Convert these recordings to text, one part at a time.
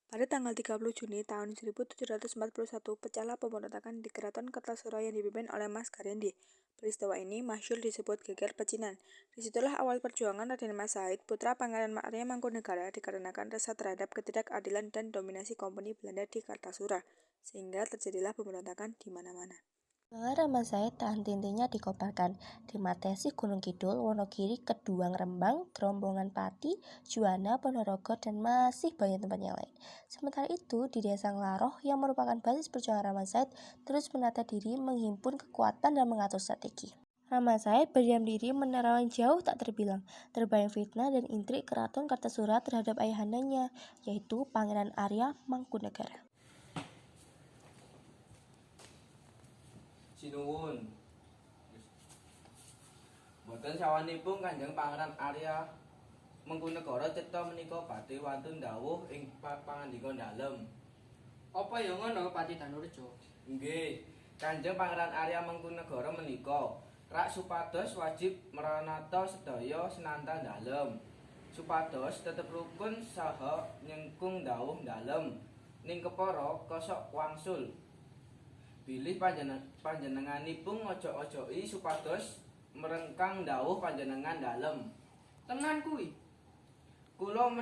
Pada tanggal 30 Juni tahun 1741, pecahlah pemberontakan di Keraton Kertasura yang dipimpin oleh Mas Garendi. Peristiwa ini masyhur disebut Geger Pecinan. Disitulah awal perjuangan Raden Mas Said, putra Pangeran Arya Mangkunegara, dikarenakan resah terhadap ketidakadilan dan dominasi Kompeni Belanda di Kartasura, sehingga terjadilah pemberontakan di mana-mana. Semangat Mas Said tak henti-hentinya dikobarkan di Matesi Gunung Kidul, Wonogiri, Keduang Rembang, Gerombongan Pati, Juwana, Ponorogo, dan masih banyak tempat yang lain. Sementara itu, di Desa Nglaroh yang merupakan basis perjuangan Rahmat Said terus menata diri, menghimpun kekuatan dan mengatur strategi. Rahmat Said berdiam diri menerawang jauh tak terbilang, terbayang fitnah dan intrik Keraton Kartasura terhadap ayahandanya, yaitu Pangeran Arya Mangkunegara. Sinuwun. Boten sawanipun Kanjeng Pangeran Arya Mangkunegara cetha menika badhe wantun dawuh ing pangandika dalem. Apa ya ngono Pati Danureja? Nggih, Kanjeng Pangeran Arya Mangkunegara menika rak supados wajib maranata sedaya senanta dalem. Supados tetep rukun saha nyengkung dawuh dalem. Ning kepara kosok wangsul. Bilih panjenenganipun ojo-ojoki supados merengkang dawuh panjenengan dalem. Tenan kuwi. Kula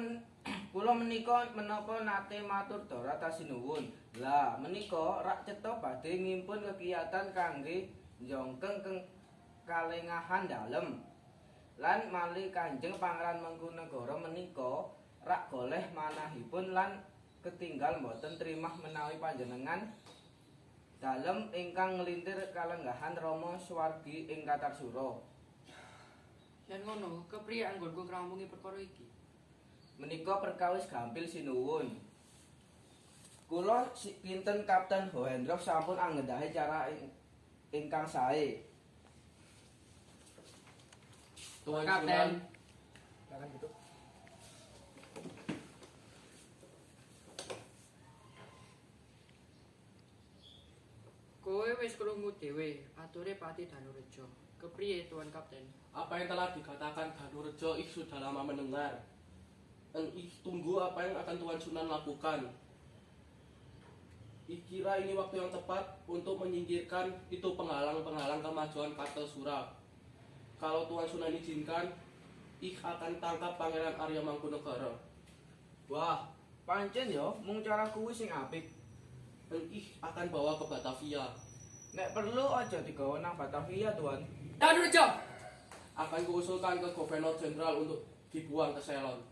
menika menapa nate matur Dorata sinuwun. Lah menika rak cetha badhe ngimpun kekiyatan kangge njongkeng kalengahan dalem. Lan malih Kanjeng Pangeran Mangkunegara menika rak goleh manahipun lan ketinggal mboten trimah menawi panjenengan dalem ingkang nglintir kalenggahan Rama Swargi ing Kartasura. Yen ngono, kepriye anggonku ngrampungi perkara iki? Menika perkawis gampil sinuwun. Kula kinten Kapten Hohendrov sampun anggendahi cara ingkang sae. Tuan Kapten. Jangan gitu. Kowe wis krungu dhewe ature Pati Danureja. Kepriye Tuan Kapten? Apa yang telah dikatakan Danureja sudah lama mendengar. Tunggu apa yang akan Tuan Sunan lakukan. Kira ini waktu yang tepat untuk menyingkirkan itu penghalang-penghalang kemajuan Kartasura. Kalau Tuan Sunan izinkan, akan tangkap Pangeran Arya Mangkunegara. Wah, pancen ya mung cara kuwi sing apik. Akan bawa ke Batavia. Nek perlu aja digawa nang Batavia, Tuan. Danureja! Akan kuusulkan ke Gubernur Jenderal untuk dibuang ke Ceylon.